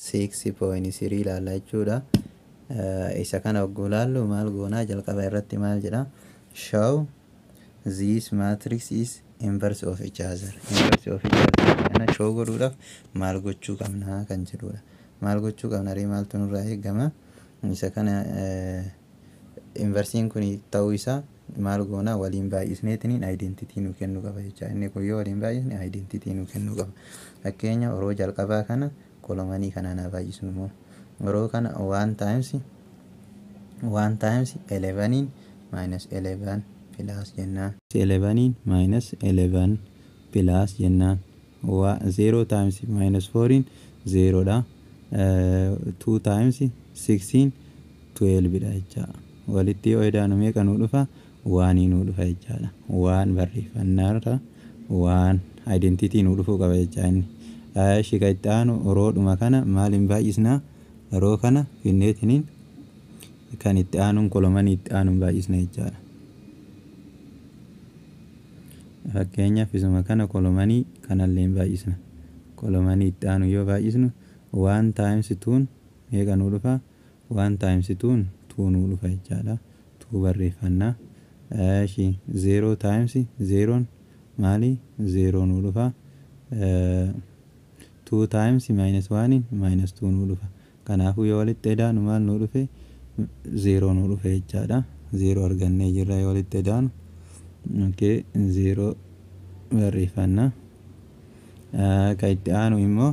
6.3 ilaalla jechuudha. Isa kana hogguu ilaallu maal goonaa jalqaba irratti maal jedha show this matrix is inverse of each other. Inverse of each other kana show godhuudhaaf maal gochuu qabna kan jedhudha. Maal gochuu qabna ree maaltu nurraa eegama isa kana inversiin kun ta'uu isaa maal goonaa waliin baay'isneetiin identity nu kennuu qaba jecha inni kun yoo waliin baay'isne identity nu kennuu qaba. Fakkeenya yeroo jalqabaa kana kolomanii kanaan baay'isnu immoo yeroo kana 1 times 11 minus 11 plus jennaan 11 minus 11 plus jennaan 0 times minus 4 0 dha 2 times 16 12 dha jecha walitti yoo edaanu meeqa nuu dhufa 1 nuu dhufa jechaadha. 1 barreeffannaarra 1 identity nuu dhufuu qaba jecha inni shiga itti aanu roodhuma kana maaliin baay'isnaa yeroo kana finneetiniin kan itti aanuun kolomanii itti aanuun baay'isna jechaadha. Fakkeenyaaf isuma kana kolomanii kanallee baay'isna kolomanii itti aanu yoo baay'isnu 1 times 2 meeqa nuu dhufa 1 times 2 2 nuu dhufa jechaadha. 2 barreeffannaa 0 times 0 maali 0 nuu dhufa 2 times minus 1 minus 2 nuu dhufa. Kanaafuu yoo walitti edaanu maal nuu dhufe 0 nuu dhufe jechaadha. 0 argannee jirra yoo walitti edaanu. Okay 0 barreeffannaa kan itti aanu immoo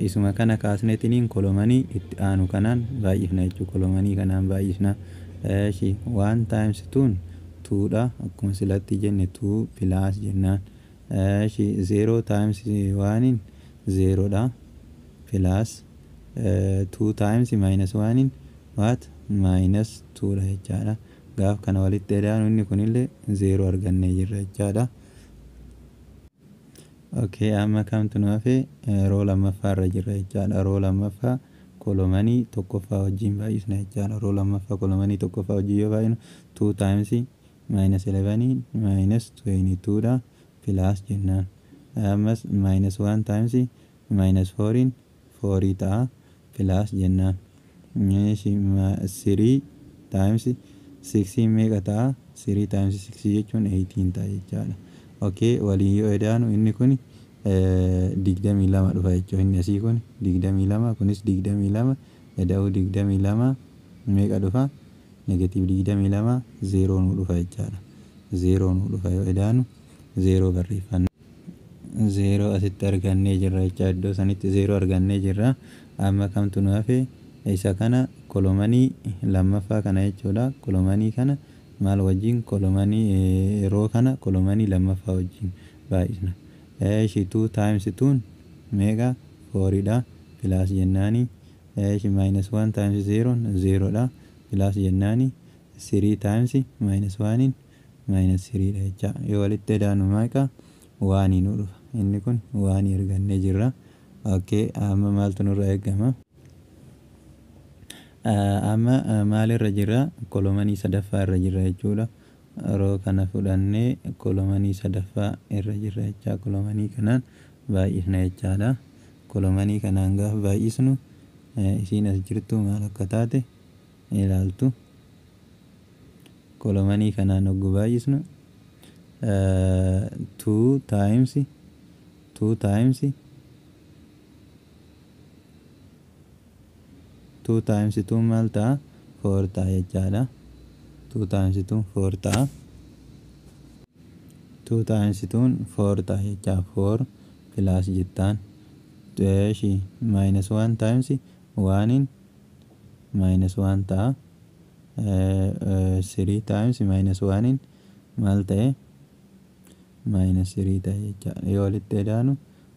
isuma kana kaasneetiniin kolomanii itti aanu kanaan baay'ifna jechuudha. Kolomanii kanaan baay'ifna 1 times 2 2 dha akkuma silatti jenne 2 plus jennaan 0 times 1 0 dha plus 2 times minus 1 what minus 2 dha jechaadha. Gaaf kana walitti edaanu inni kunillee 0 argannee jirra jechaadha. Okay amma kamtu nu hafe roo lammaffaa irra jirra jechaadha. Roo lammaffaa kolomanii tokkoffaa wajjin baay'isna jechaadha. Roo lammaffaa kolomanii tokkoffaa wajjin yoo baay'inu 2 times minus 11 minus 22 dha plus jennaan. Ammas minus 1 times minus 4 4 ta'a plus jennaan. 3 times 6 meeqa ta'a 3 times 6 jechuun 18 ta'a jechaadha. Okay waliin yoo edaanu inni kun 22 dhufa jechuudha. Inni asii kun 22 kunis 22 eda'uu 22 meeqa dhufa negative 22 0 nuu dhufa jechaadha. 0 nuu dhufa yoo edaanu 0 barreeffanna 0 asitti argannee jirra jecha iddoo sanitti 0 argannee jirra. Amma kamtu nu hafe isa kana kolomanii lammaffaa kana jechuudha. Kolomanii kana maal wajjin kolomanii roo kana kolomanii lammaffaa wajjin baay'isna. 2 times 2 meeqa 4 dha plus jennaani. Minus 1 times 0 0 dha plus jennaani. 3 times minus 1 minus 3 dha jecha yoo walitti edaanu meeqa 1 nuu dhufa. Inni kun 1 argannee jirra. Okay amma maaltu nurraa eegama amma maalirra jirra kolomanii sadaffaa irra jirra jechuudha. Roo kana fudhannee kolomanii sadaffaa irra jirra jecha kolomanii kanaan baay'isna jechaadha. Kolomanii kanaan gaaf baay'isnu isiin as jirtu maal akka taate ilaaltu. Kolomanii kanaan hogguu baay'isnu 2 times 2 times 2 maal ta'a 4 ta'a jechaadha. 2 times 2 4 ta'a. 2 times 2 4 ta'a jecha 4 plus jettaan. Minus 1 times 1 minus 1 ta'a. 3 times minus 1 maal ta'e minus 3 ta'e jecha yoo walitti edaanu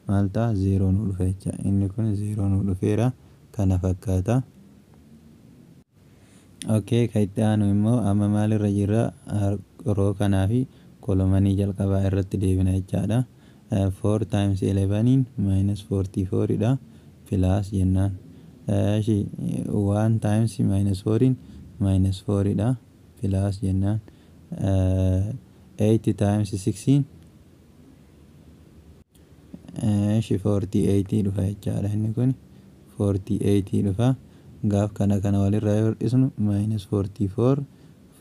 maal ta'a 0 nuu dhufa jecha inni kun 0 nuu dhufeera kana fakkaata. Okay kan itti aanu immoo amma maalirra jirra roo kanaa fi kolomanii jalqabaa irratti deebina jechaadha. 4 times 11 minus 44 dha plus jennaan. 1 times minus 4 minus 4 dha plus jennaan. 8 times 16 Eeshi 48 dhufa jechaadha inni kun 48 dhufa. Gaaf kana walirraa yoo hir'isnu -44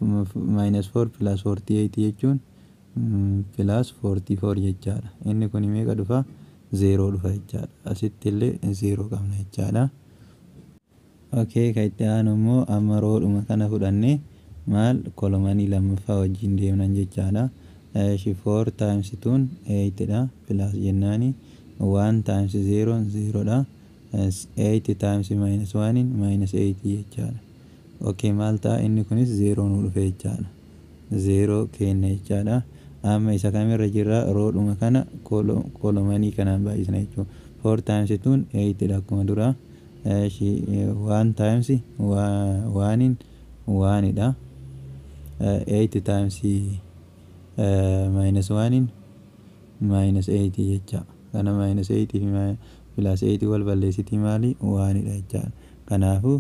-4 plus 48 jechuun plus 44 jechaadha. Inni kun meeqa dhufa? 0 dhufa jechaadha. Asitti illee 0 qabna jechaadha. Okay, kan itti aanu immoo amma roodhuma kana fudhannee maal kolomanii lammaffaa wajjin deemnan jechaadha. 4 times 2 8 dha plus jennaani 1 times 0 0 dha 8 times minus 1 minus 8 jechaadha. Okay, maal ta'a inni kunis 0 nu dhufe jechaadha. 0 kenna jechaadha. Amma isa kamirra jirra roodhuma kana kolomanii kanaan baay'isna jechuudha. 4 times 2 8 dha akkuma dura. 1 times 1 1 dha. 8 times minus 1 minus 8 jecha. Kana minus 8 plus 8 wal balleessiti maali? 1 dha jecha. Kanaafu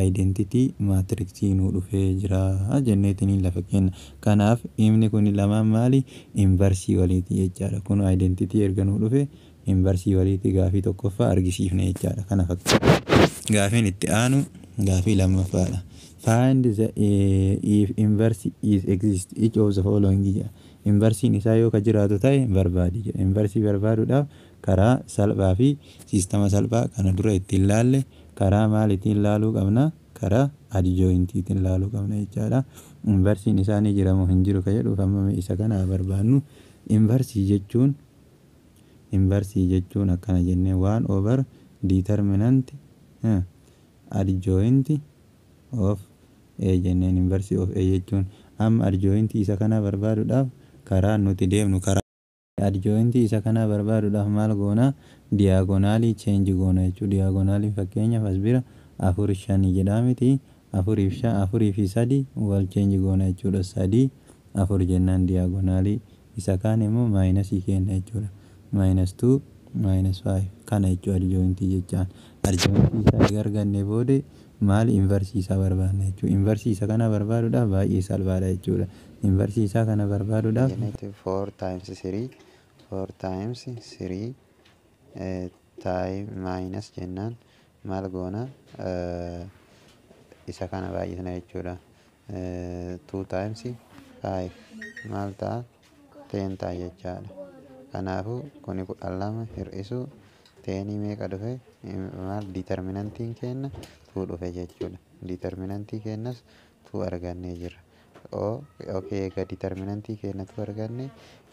identity matrix nu dhufee jira jenneetiin lafa kenna. Kanaaf himni kun lamaan maali? Inversii waliiti jechaadha. Kun identity erga nu dhufe inversii waliiti gaafii tokkoffaa argisiifne jechaadha. Kana fakkaata. Gaafiin itti aanu gaafii lammaffaadha. Find the if inverse is exist each of the following jedha. Inversiin isaa yoo ka jiraatu ta'e barbaadi jedha. Inversii barbaaduudhaaf karaa salphaa fi siistama salphaa kana dura ittiin laalle karaa maaliitiin laaluu qabna? Karaa adjointiitiin laaluu qabna jechaadha. Inversiin isaa ni jira moo hin jiru ka jedhuuf amma isa kana barbaannu. Inversii jechuun akkana jennee 1 over determinant adjoint of A jenneen inversii of A jechuun amma adjointii isa kana barbaaduudhaaf karaa nuti deemnu karaa adjointii isa kana barbaaduudhaaf maal goona? Diagonaalii change goona jechuudha. Diagonaalii fakkeenyaaf as bira 4 5 jedhaa miti 4 fi 3 wal change goona jechuudha. 3 4 jennaan diagonaalii isa kaan immoo maayinasii kenna jechuudha. -2 -5 kana jechuudha adjointii jechaan. Adjointii isaa arganne booda maal inversii isaa barbaadna jechuudha. Inversii isa kana barbaaduudhaaf baay'ee salphaadha jechuudha. Inversii isaa kana barbaaduudhaaf 4 times 3 time minus jennaan maal goona isa kana baay'isna jechuudha. 2 times 5 maal ta'a? 10 ta'a jechaadha. Kanaafuu kuni 12 hir'isu 10 meeqa dhufe? Maal determinantiin kenna 2 dhufe jechuudha. Determinantii kennas 2 argannee jirra. Okay, egaa determinantii kenna 2 arganne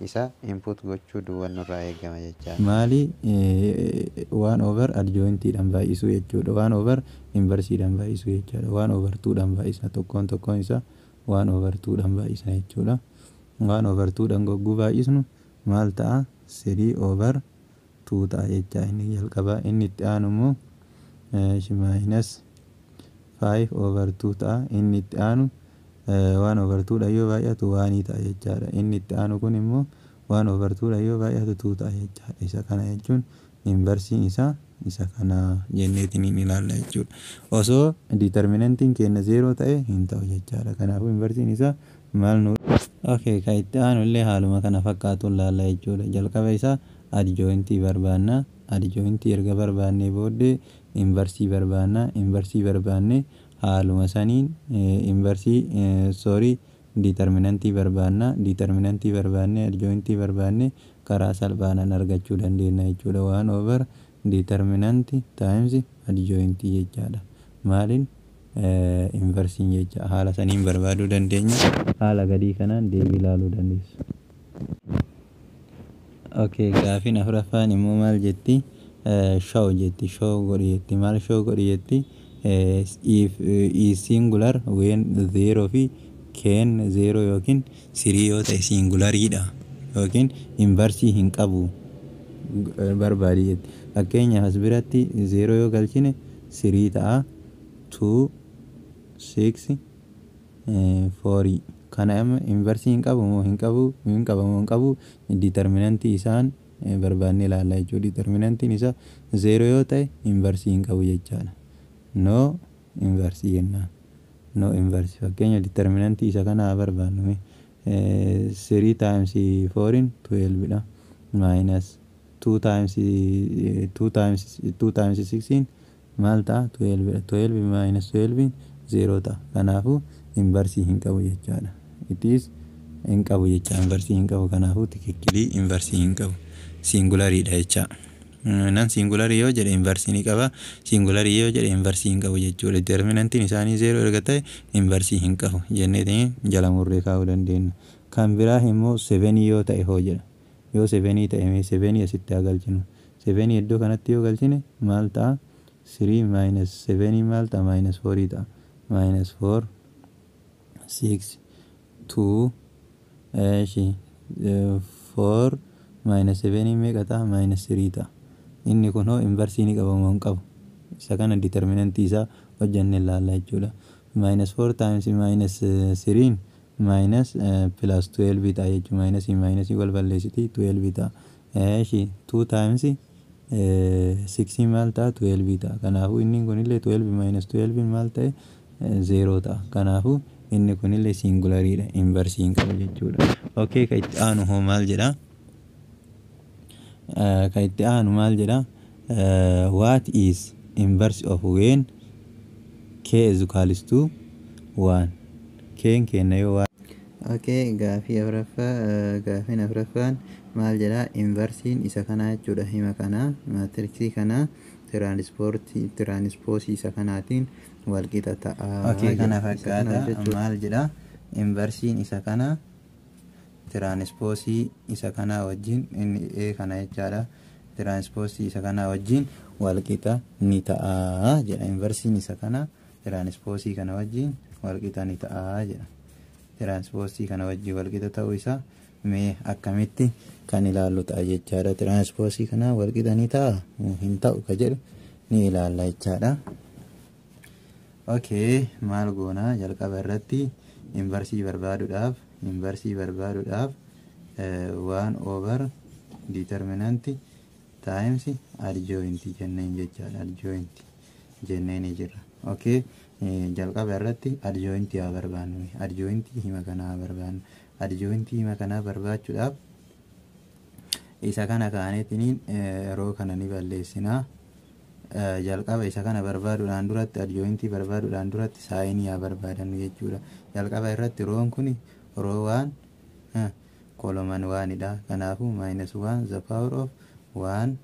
isa input gochuu duwwan nurraa eegama jechaadha. Maali 1 over adjointiidhaan baay'isuu jechuudha. 1 over inversiidhaan baay'isuu jechaadha. 1 over 2dhaan baay'isna tokkoon isa 1 over 2dhaan baay'isna jechuudha. 1 over 2dhaan gogguu baay'isnu maal ta'a? 3 over 2 ta'a jecha inni jalqabaa. Inni itti aanu immoo minus 5 over 2 ta'a. Inni itti aanu 1 over 2dhaan yoo baay'atu 1 ta'a jechaadha. Inni itti aanu kun immoo 1 over 2dhaan yoo baay'atu 2 ta'a jechaadha. Isa kana jechuun inversiin isaa isa kana jenneetiin ni ilaalla jechuudha. Osoo determinantiin kenna 0 ta'e hin ta'u jechaadha. Kanaafuu inversiin isaa maal nu okay, kan itti aanu illee haaluma kana fakkaatuun laalla jechuudha. Jalqaba isaa adjointii barbaanna. Adjointii erga barbaannee booddee inversii barbaanna. Inversii barbaannee haaluma saniin determinantii barbaanna. Determinantii barbaannee adjointii barbaannee karaa salphaadhaan argachuu dandeenya jechuudha. 1 over determinantii times adjointii jechaadha. Maaliin? Inversiin jecha. Haala saniin barbaaduu dandeenya. Haala gadii kanaan deebii ilaaluu dandeessu. Okay, gaafiin afuraffaan immoo maal jetti? Show jetti. Show godhi jetti. Maal show godhi jetti? If is singular when 0 fi ken 0 yookiin 3 yoo ta'e singulariidha yookiin inversii hin qabu barbaadi jetti. Fakkeenyaaf as biratti 0 yoo galchine 3 ta'a 2 6 4 kana amma inversii hin qabu moo hin qabu determinantii isaan barbaannee ilaalla jechuudha. Determinantiin isaa 0 yoo ta'e inversii hin qabu jechaadha. No inversii jennaan. No inversii fakkeenya determinantii isa kana barbaannu 3 times 4 12 dha minus 2 times 16 maal ta'a 12 12 minus 12 0 ta'a. Kanaafuu inversii hin qabu jechaadha. It is hin qabu jecha inversii hin qabu. Kanaafuu tikikkilii inversii hin qabu. Singulariidha jecha. Nan singularii yoo jedhe inversii ni qaba. Singularii yoo jedhe inversii hin qabu jechuudha. Determinantiin isaanii 0 erga ta'e inversii hin qabu jenneetiin jala murree kaa'uu dandeenya. Kan biraa immoo 7 yoo ta'e hoo jedha. Yoo 7 ta'e 7 asitti haa galchinu. 7 iddoo kanatti yoo galchine maal ta'a? 3 minus 7 maal ta'a? Minus 4 ta'a. Minus 4 6 2 4 minus 7 meeqa ta'a? Minus 3 ta'a. Inni kun hoo inversii ni qaba moo hin qabu? Isa kana determinantii isaa hojjannee ilaalla jechuudha. Minus 4 times minus 3 minus plus 12 ta'a jechuudha. Minus wal balleessiti 12 ta'a. 2 times 6 maal ta'a? 12 ta'a. Kanaafuu inni kunillee 12 minus 12 maal ta'e? 0 ta'a. Kanaafuu inni kunillee singulariidha. Inversii hin qabu jechuudha. Okay, ka itti aanu hoo maal jedha? What is inverse of when k is equals to 1? Keen kenna yoo 1. Okay, gaafii afuraffaan maal jedha? Inversiin isa kana jechuudha. Hima kana maatriksii kana tiraanispoosii isa kanaatiin walqixa ta'a. Okay, kana fakkaata. Maal jedha? Inversiin isa kana tiraanispoosii isa kana wajjin inni kana jechaadha. Tiraanispoosii isa kana wajjin walqixa ni ta'a jedha. Inversiin isa kana tiraanispoosii kana wajjin walqixa ni ta'a jedha. Tiraanispoosii kana wajjin walqixa ta'uu isaa mee akkamitti kan ilaallu ta'a jechaadha. Tiraanispoosii kana walqixa ni ta'a hin ta'u ka jedhu ni ilaalla jechaadha. Okay, maal goona? Jalqaba irratti inversii barbaaduudhaaf 1 over determinant times adjoint jenneen jechaadha. Adjoint jenneen jira. Okay, jalqaba irratti adjoint haa barbaannu. Adjoint hima kana haa barbaannu. Adjoint hima kana barbaachuudhaaf isa kana kaaneetiin yeroo kana ni balleessinaa. Jalqaba isa kana barbaaduudhaan duratti adjointii barbaaduudhaan duratti saayinii haa barbaadannu jechuudha. Jalqaba irratti roon kun roo 1 koloman 1dha. Kanaafuu minus 1 the power of 1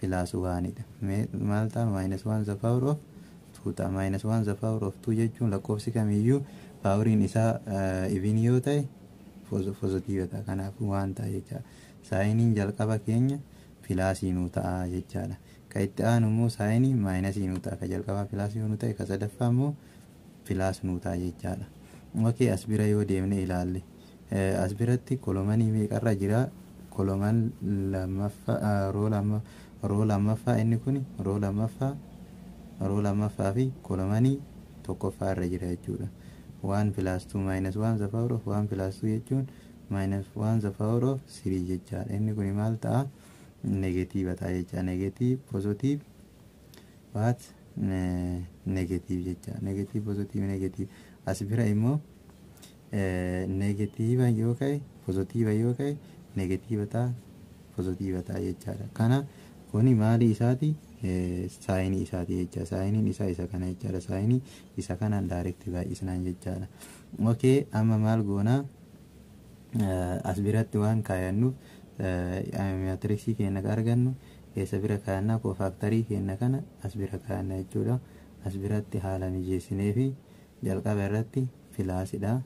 plus 1dha. Maal ta'a? Minus 1 the power of 2 ta'a. Minus 1 the power of 2 jechuun lakkoofsi kamiyyuu paawuriin isaa even yoo ta'e positiiva ta'a. Kanaafuu 1 ta'a jechaadha. Saayiniin jalqaba keenya pilaasii nuu ta'a jechaadha. Ka itti aanu immoo saayinii maayinasii nuu ta'a. Ka jalqabaa pilaasii nuu ta'e ka sadaffaa immoo pilaas nuu ta'a jechaadha. Okay, as bira yoo deemne ilaalle as biratti kolomanii meeqarra jira? Koloman lammaffaa roo lammaffaa inni kun roo lammaffaa fi kolomanii tokkoffaa irra jira jechuudha. 1 plus 2 minus 1 the power of 1 plus 2 jechuun minus 1 the power of 3 jechaadha. Inni kun maal ta'a? Negatiiva ta'a jecha. Negative positive what negative jecha. Negative positive negative. As bira immoo negatiiva yoo ka'e positiiva yoo ka'e negatiiva ta'a positiiva ta'a jechaadha. Kana kuni maali isaati? Saayinii isaati jecha. Saayiniin isaa isa kana jechaadha. Saayinii isa kanaan direct baay'isnaan jechaadha. Okay, amma maal goona? As biratti waan kaayannuuf maatriksii keenya argannu eessa bira kaayannaa? Kofaaktarii keenya kana as bira kaayanna jechuudha. As biratti haala mijeessinee fi jalqaba irratti pilaasidha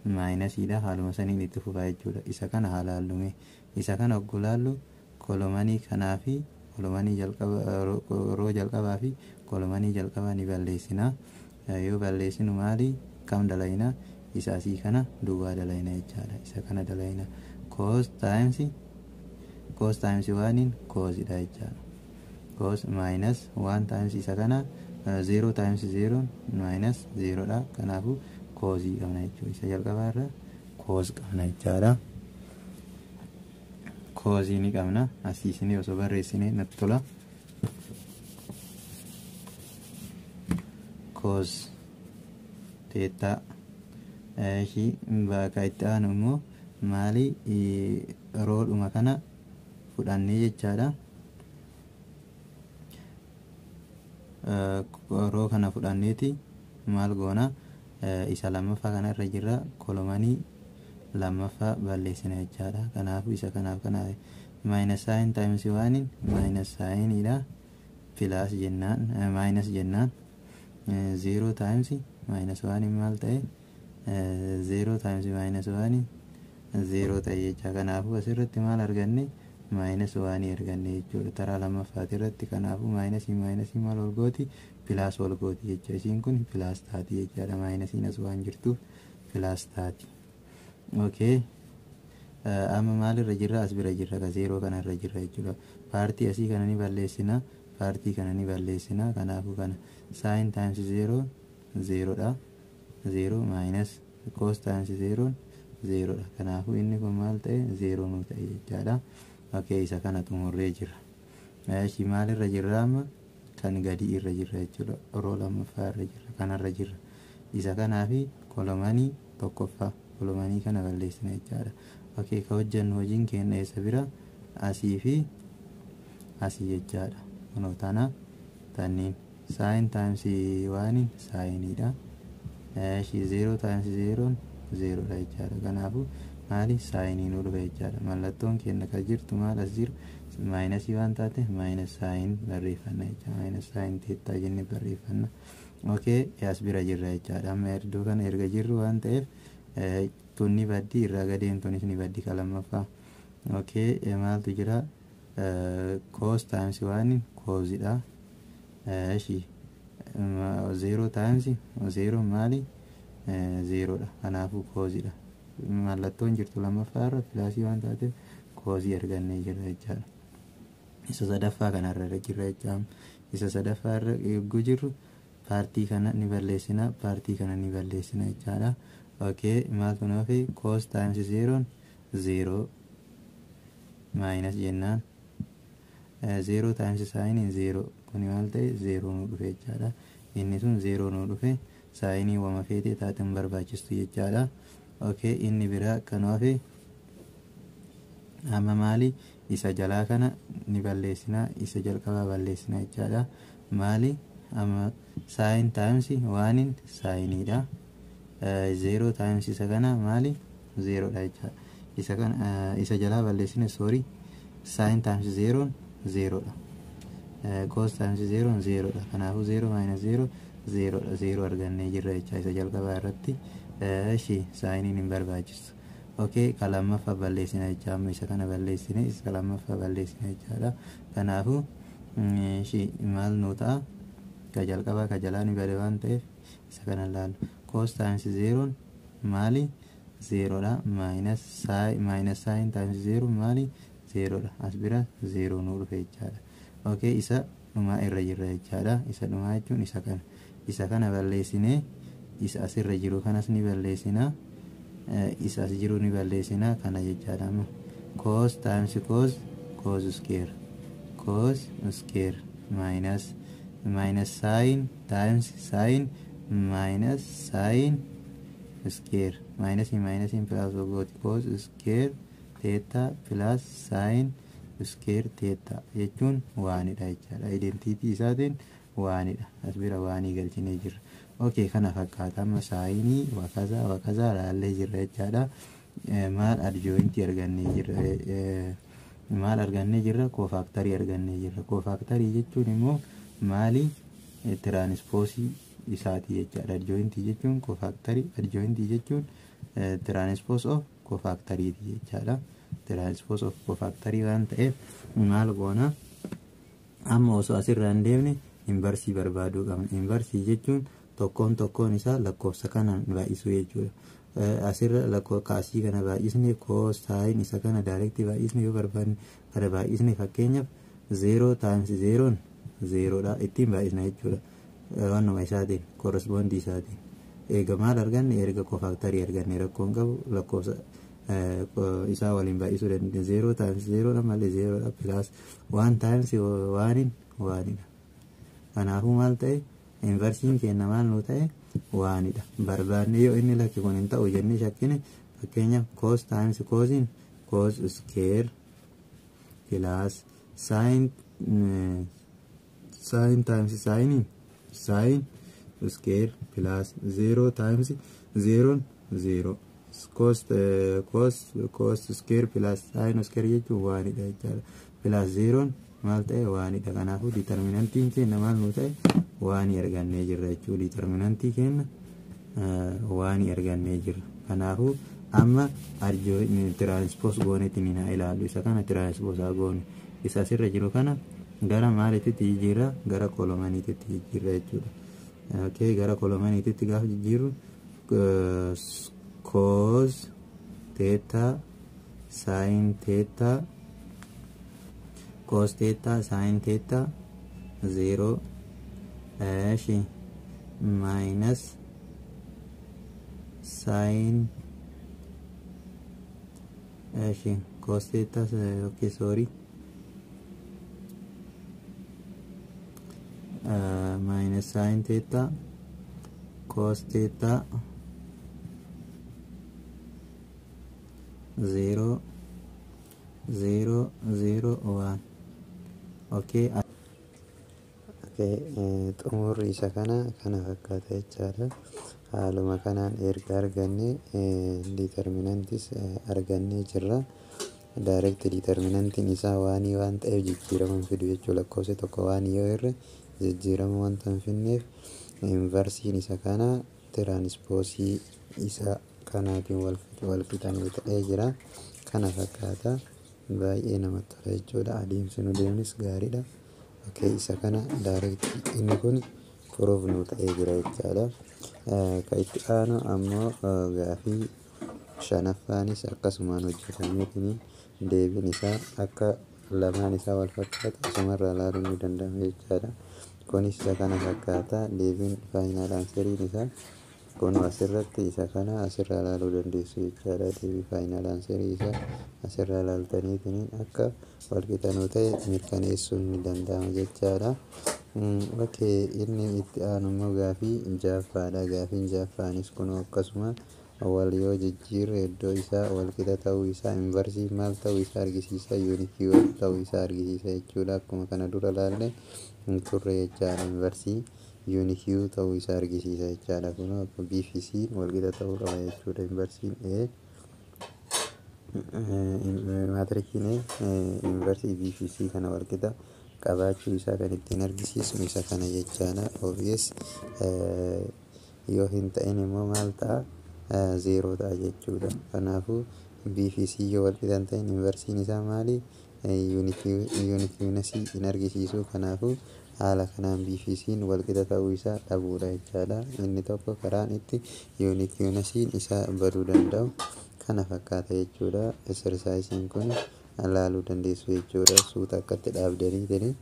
maayinasiidha. Haaluma saniin itti fufaa jechuudha. Isa kana haala hallume. Isa kana oggolaallu kolomanii kanaa fi kolomanii jalqaba roo jalqabaa fi kolomanii jalqabaa ni balleessina. Yoo balleessinu maali? Kam dalayna? Isa asii kana duwwaa dalayna jechaadha. Isa kana dalayna cos times 1 cosidha jechaadha. Cos minus 1 times isa kana 0 times 0 minus 0 dha. Kanaafuu cosii qabna jechuudha. Isa jalqabaa irra cos qabna jechaadha. Cosii ni qabna. Asiisnee osoo barreessinee natti tola. Cos theta bakka itti aanu immoo maali? Roodhuma kana fudhannee jechaadha. Roo kana fudhanneeti maal goona isa lammaffaa kana irra jirra kolomanii lammaffaa balleessina jechaadha. Kanaafuu isa kanaaf kana minus sign times 1 minus sign ida plus jennaan minus jennaan 0 times minus 1 maal ta'e 0 times minus 1 0 ta'e jecha. Kanaafuu asirratti maal arganne minus 1 arganne jechuudha taraa lammaffaati irratti. Kanaafuu minus maal ol gooti plus ol gooti jecha. Isiin kun plus taati jechaadha. Minus as waan jirtuuf plus taati. Okay, amma maal irra jirra as bira jirra ka 0 kana irra jirra jechuudha. Paartii asii kana ni balleessina, paartii kana ni balleessina. Kanaafuu kana sin times 0 0 dha. 0 minus cos times 0 0 dha. Kanaafuu inni kun maal ta'e 0 nu ta'e jechaadha. Okay, isa kana xumurree jirra. Eeshi maal irra jirra amma kan gadi irra jirra jechuudha. Roo lammaffaa irra jirra, kanarra jirra. Isa kanaafi kolomanii tokkoffaa kolomanii kana balleessina jechaadha. Okay, ka hojjennu hojiin keenya eessa bira asii fi asii jechaadha. Kunoo tana tanniin sin times 1 sinidha. Eeshi 0 times 0 0 dha jechaadha. Kanaafuu maali saayinii nu dhufe jechaadha. Mallattoon keenya kan jirtu maal as jiru minus waan taate minus sign barreeffanna jechaadha. Minus sign teettaa jennee barreeffanna. Okay, as bira jirra jechaadha. Amma iddoo kana erga jirru waan ta'eef tunni baddi irraa gadeen tunis ni baddi ka lammaffaa. Okay, maaltu jira cos times 1 cosidha. Eeshi 0 times 0 maali 0 dha. Kanaafuu cosidha. Mallattoon jirtu lammaffaa irra pilaasii waan taateef koosii argannee jirra jechaadha. Isa sadaffaa kanarra jirra jechaadha. Isa sadaffaa irra eeguu jirru paartii kana ni balleessina, paartii kana ni balleessina jechaadha. Okay, maaltu nu hafe cos times 0 0 minus jennaan 0 times sin 0 kuni maal ta'e 0 nu dhufe jechaadha. Inni sun 0 nu dhufe saayinii wama feetee taateen barbaachistu jechaadha. Okay, inni biraa kan hafe amma maali isa jalaa kana ni balleessina, isa jalqabaa balleessina jechaadha. Maali amma sin times 1 sinidha. 0 times isa kana maali 0 dha jechaadha. Isa kana isa jalaa balleessine sorry sin times 0 0 dha. Cos times 0 0 dha. Kanaafuu 0 minus 0 0 dha. 0 argannee jirra jecha isa jalqabaa irratti. Eeshi saayiniin hin barbaachistu. Okay, ka lammaffaa balleessina jecha. Amma isa kana balleessine isa lammaffaa balleessina jechaadha. Kanaafuu maal nu ta'a ka jalqabaa ka jalaa ni bade waan ta'eef isa kana ilaalu. Cos times 0 maali 0 dha. Minus sin times 0 maali 0 dha. As bira 0 nu dhufe jechaadha. Okay, isa dhumaa irra jirra jechaadha. Isa dhumaa jechuun isa kana. Isa kana balleessine isa asirra jiru kanas ni balleessina, isa as jiru ni balleessina kana jechaadha. Amma cos times cos square minus sin times sin minus sin square minus plus gooti cos square theta plus sin square theta jechuun waanidha jechaadha. Identity isaatiin waanidha. As bira waanii galchinee jirra. Okay, kana fakkaata. Amma saayinii wakaza laallee jirra jechaadha. Maal adjointii argannee jirra. Maal argannee jirra kofaaktarii argannee jirra. Kofaaktarii jechuun immoo maali tiraanispoosii isaati jechaadha. Adjointii jechuun kofaaktarii, adjointii jechuun tiraanispoos of kofaaktarii jechaadha. Tiraanispoos of kofaaktarii waan ta'eef maal goona amma osoo asirraa hin deemne inversii barbaaduu qabna. Inversii jechuun tokkoon isaa lakkoofsa kanaan baay'isuu jechuudha. Asirra lakkoofsii kana baay'isne cos sin isa kana direct baay'isne yoo barbaadne kana baay'isne fakkeenyaaf 0 times 0 0 dha ittiin baay'isna jechuudha. Waanuma isaatiin correspondii isaatiin eega maal arganne erga kofaaktarii arganne rakkoon qabu lakkoofsa isaa waliin baay'isuu dandeenya. 0 times 0 dha malee 0 dha plus 1 times 1 1 kanaafuu maal ta'e inversiin keenya maal nu ta'e waanidha. Barbaadne yoo inni lakki kun hin ta'u jennee shakkine fakkeenyaaf cos times cos square plus sin times sin square plus 0 times 0 0 cos square plus sin square jechuun waanidha jechaadha. Plus 0 maal ta'e waanidha. Kanaafuu determinantiin keenya maal nu ta'e waanii argannee jirra jechuudha. Determinantii keenya waanii argannee jirra. Kanaafuu amma transpose goonetiin haa ilaallu. Isa kana transpose goone isa asirra jiru kana gara maalitti jijjiirra? Gara kolomaniitti jijjiirra jechuudha. Okay, gara kolomaniitti gaafa jijjiirru cos theta sin theta cos theta sin theta 0 minus sin cos theta okay sorry minus sin theta cos theta 0 0 0 1 okay. Xumurri isa kana fakkaata jechaadha. Haaluma kanaan erga arganne determinantis argannee jirra. Direct determinantiin isaa waanii waan ta'eef jijjiirama fidu jechuudha. Lakkoofsi tokko waan yoo irra jijjiirama wanta hin finneef inversiin isa kana tiranspoosii isa kanaatiin wal fixanii ta'ee jira. Kana fakkaata. Baay'ee namatti tola jechuudha. Adeemsi nu deemnis gaariidha. Okay, isa kana direct inni kun proof nu ta'ee jira jechaadha. Ka itti aanu ammoo gaafii shanaffaanis akkasumaan hojjetameetiin deebiin isaa akka lamaan isaa wal fakkaata asumarraa ilaaluun ni danda'ama jechaadha. Kunis isa kana fakkaata. Deebiin faayinaal aanseriin isaa kun asirratti isa kana asirraa ilaaluu dandeessu jechaadha. Deebii faayinaal aanserii isaa asirraa ilaaltaniitiin akka wal qixanuu ta'e mirkaneessuun ni danda'ama jechaadha. Okay, inni itti aanu immoo gaafii ja'affaadha. Gaafiin ja'affaanis kun akkasuma wal yoo jijjiirre iddoo isaa wal qixa ta'uu isaa inversii maal ta'uu isaa argisiisa. Yuunikii ta'uu isaa argisiisa jechuudha. Akkuma kana dura ilaalle turre jechaadha. Inversii yuunikii ta'uu isaa argisiisa jechaadha. Kun akka BFC wal qixa ta'uu qaba jechuudha. Inversiin maatrikiin inversii BFC kana wal qixa qabaachuu isaa kan ittiin argisiisnu isa kana jechaadha. Obvious yoo hin ta'in immoo maal ta'a? 0 ta'a jechuudha. Kanaafuu BFC yoo wal qixa hin ta'in inversiin isaa maali? Yuunikiinasii hin argisiisu. Kanaafuu haala kanaan BFC'n wal qixa ta'uu isaa dhabuudha jechaadha. Inni tokko karaan itti yuunikiinasiin isaa baduu danda'u kana fakkaata jechuudha. Exersaayisiin kun ilaaluu dandeessu jechuudha. Suuta akkatti dhaabdanii